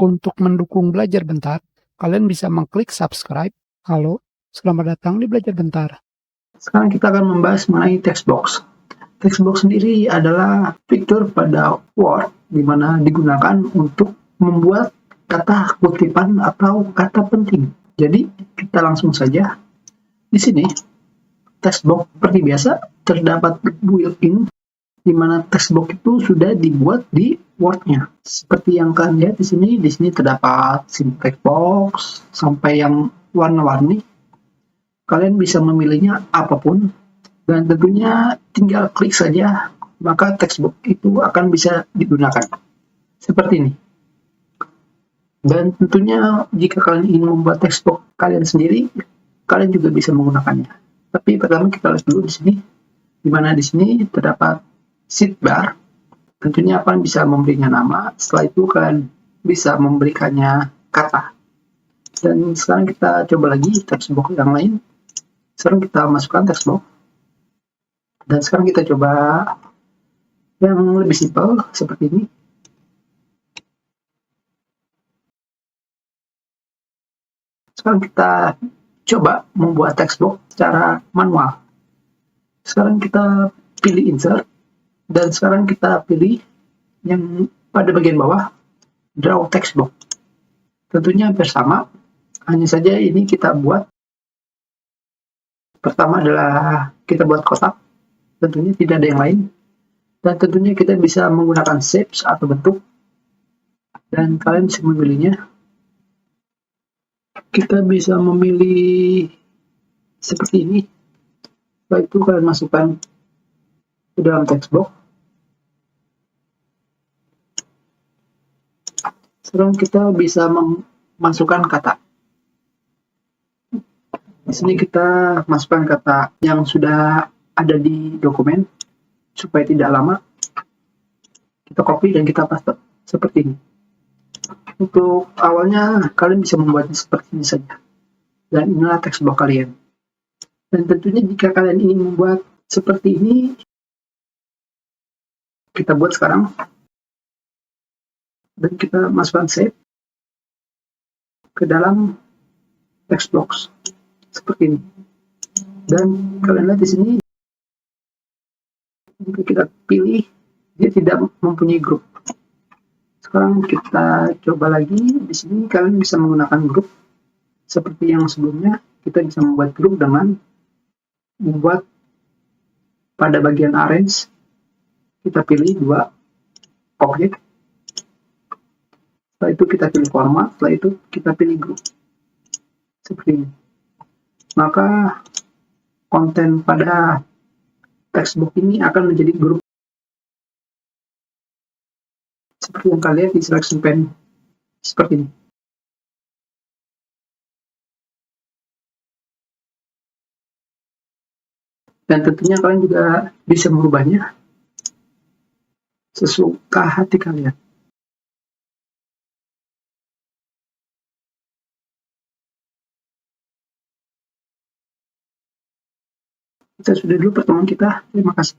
Untuk mendukung Belajar Bentar, kalian bisa mengklik subscribe. Halo, selamat datang di Belajar Bentar. Sekarang kita akan membahas mengenai textbox. Textbox sendiri adalah fitur pada Word di mana digunakan untuk membuat kata kutipan atau kata penting. Jadi kita langsung saja. Di sini textbox seperti biasa terdapat built-in di mana textbox itu sudah dibuat di Word-nya. Seperti yang kalian lihat di sini terdapat syntax box sampai yang warna-warni. Kalian bisa memilihnya apapun dan tentunya tinggal klik saja maka textbox itu akan bisa digunakan. Seperti ini. Dan tentunya jika kalian ingin membuat textbox kalian sendiri, kalian juga bisa menggunakannya. Tapi pertama kita lihat dulu di sini, di mana di sini terdapat sidebar. Tentunya kalian bisa memberinya nama. Setelah itu kalian bisa memberikannya kata. Dan sekarang kita coba lagi textbox yang lain. Sekarang kita masukkan textbox. Dan sekarang kita coba yang lebih simpel seperti ini. Sekarang kita coba membuat textbox secara manual. Sekarang kita pilih insert. Dan sekarang kita pilih yang pada bagian bawah, draw textbox. Tentunya hampir sama, hanya saja ini kita buat. Pertama adalah kita buat kotak, tentunya tidak ada yang lain. Dan tentunya kita bisa menggunakan shapes atau bentuk. Dan kalian bisa memilihnya. Kita bisa memilih seperti ini. Setelah itu kalian masukkan ke dalam textbox. Sekarang kita bisa memasukkan kata. Di sini kita masukkan kata yang sudah ada di dokumen supaya tidak lama. Kita copy dan kita paste seperti ini. Untuk awalnya kalian bisa membuatnya seperti ini saja. Dan inilah textbox kalian. Dan tentunya jika kalian ingin membuat seperti ini, kita buat sekarang. Dan kita masukkan save ke dalam textbox seperti ini. Dan kalian lihat di sini, jika kita pilih, dia tidak mempunyai grup. Sekarang kita coba lagi. Di sini kalian bisa menggunakan grup seperti yang sebelumnya. Kita bisa membuat grup dengan membuat pada bagian arrange. Kita pilih dua objek. Setelah itu kita pilih format, setelah itu kita pilih grup. Seperti ini. Maka konten pada textbox ini akan menjadi grup. Seperti yang kalian lihat di selection pane. Seperti ini. Dan tentunya kalian juga bisa merubahnya sesuka hati kalian. Saya sudah dulu pertemuan kita. Terima kasih.